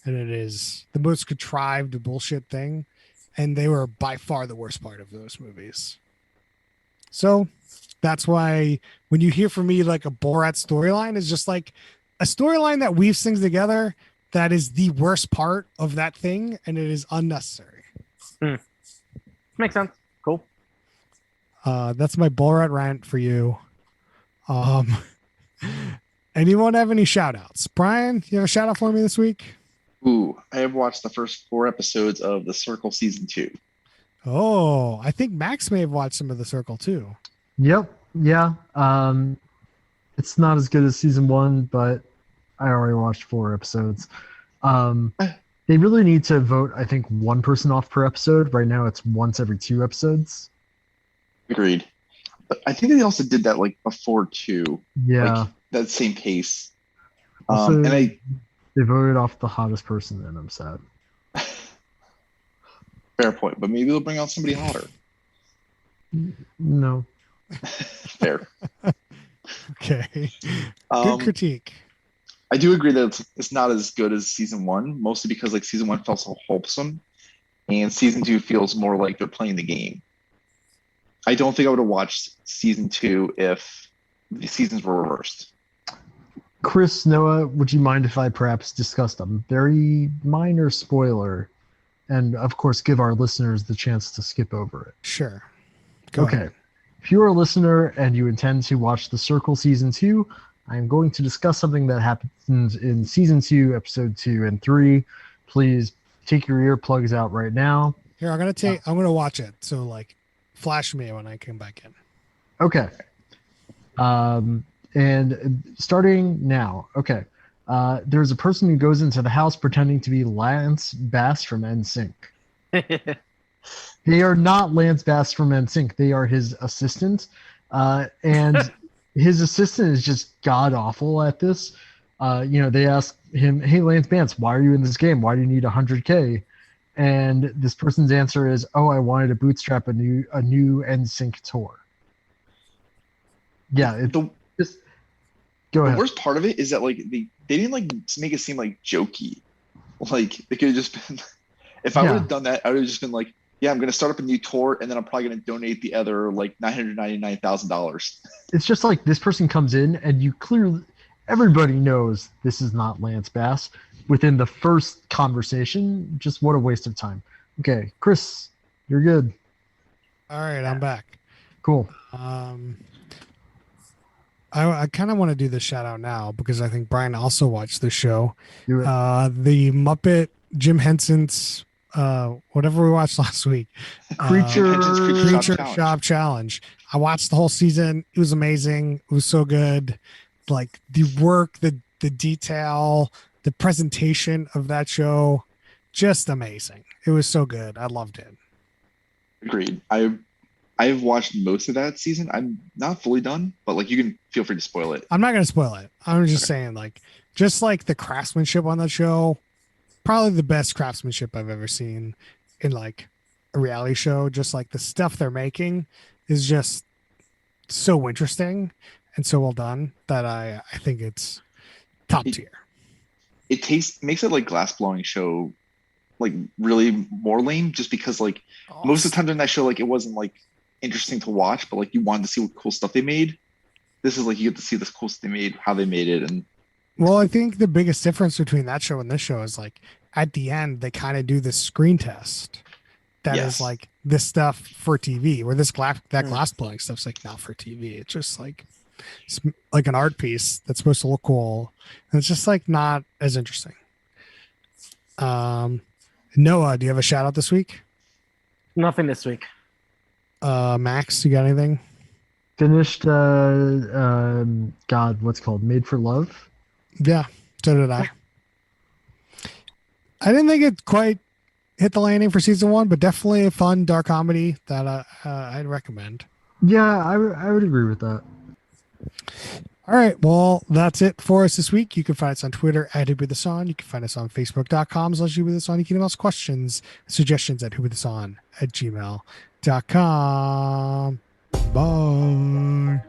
And it is the most contrived bullshit thing. And they were by far the worst part of those movies. So that's why when you hear from me like a Borat storyline is just like a storyline that weaves things together that is the worst part of that thing and it is unnecessary. Makes sense. Cool. That's my Borat rant for you. Anyone have any shout outs? Brian, you have a shout out for me this week? Ooh, I have watched the first 4 episodes of The Circle season 2. Oh, I think Max may have watched some of The Circle too. Yep. Yeah. It's not as good as season 1, but I already watched 4 episodes. They really need to vote, I think, one person off per episode. Right now it's once every 2 episodes. Agreed. But I think they also did that like before too. Yeah. Like that same pace. Also, And they voted off the hottest person, and I'm sad. fair point, but maybe they'll bring out somebody hotter. No. Fair. Okay. Um, Good critique. I do agree that it's not as good as season 1, mostly because like season 1 felt so wholesome, and season 2 feels more like they're playing the game. I don't think I would have watched season 2 if the seasons were reversed. Chris, Noah, would you mind if I perhaps discussed a very minor spoiler and, of course, give our listeners the chance to skip over it? Sure. Go Okay. ahead. If you're a listener and you intend to watch The Circle Season 2, I'm going to discuss something that happens in Season 2, Episode 2 and 3. Please take your earplugs out right now. Here, I'm gonna watch it. So flash me when I come back in. Okay. And starting now, okay. There's a person who goes into the house pretending to be Lance Bass from NSYNC. They are not Lance Bass from NSYNC. They are his assistant. And his assistant is just god awful at this. They ask him, "Hey, Lance Bass, why are you in this game? Why do you need 100K?" And this person's answer is, "Oh, I wanted to bootstrap a new NSYNC tour." Yeah, go The ahead. worst part of it is that like they didn't like make it seem like jokey. Like it could have just been if I would Yeah, have done that, I would have just been like, yeah, I'm gonna start up a new tour and then I'm probably gonna donate the other like $999,000. it's just like this person comes in and you clearly everybody knows this is not Lance Bass within the first conversation. Just what a waste of time. Okay, Chris, you're good. All right, I'm back. Cool. Um, I kind of want to do the shout out now because I think Brian also watched the show. Do it. The Muppet Jim Henson's whatever we watched last week. Jim Henson's Creature Shop Creature Challenge. Shop Challenge. I watched the whole season. It was amazing. It was so good. Like the work, the detail, the presentation of that show, just amazing. It was so good. I loved it. Agreed. I've watched most of that season. I'm not fully done, but like you can feel free to spoil it. I'm not gonna spoil it. I'm just Okay. saying, like, just like the craftsmanship on that show, probably the best craftsmanship I've ever seen in like a reality show. Just like the stuff they're making is just so interesting and so well done that I think it's top It, tier. it makes it like glass blowing show like really more lame just because like Oh, most of the time during that show like it wasn't like interesting to watch, but like you wanted to see what cool stuff they made. This is like you get to see this cool stuff they made, how they made it, and well, I think the biggest difference between that show and this show is like at the end they kind of do this screen test that is yes, like this stuff for TV, where this that Mm. glass blowing stuff's like not for TV. It's just like it's like an art piece that's supposed to look cool, and it's just like not as interesting. Um, Noah, do you have a shout out this week? Nothing this week. Max, you got anything? Finished. God, what's it called Made for Love? Yeah, so did I. I didn't think it quite hit the landing for season one, but definitely a fun dark comedy that I'd recommend. Yeah, I would agree with that. All right. Well, that's it for us this week. You can find us on Twitter at whowithison. You can find us on Facebook.com/whowithison. You can email us questions, suggestions at whowithison@gmail.com. Bye.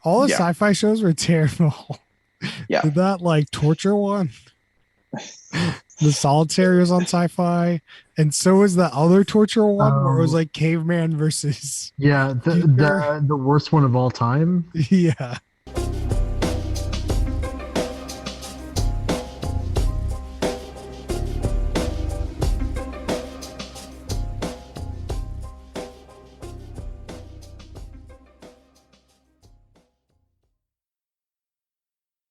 All the Yeah. sci-fi shows were terrible. Yeah. Did that like torture one? The solitary was on sci-fi, and so was the other torture one where it was like caveman versus Yeah, Future. the worst one of all time. yeah.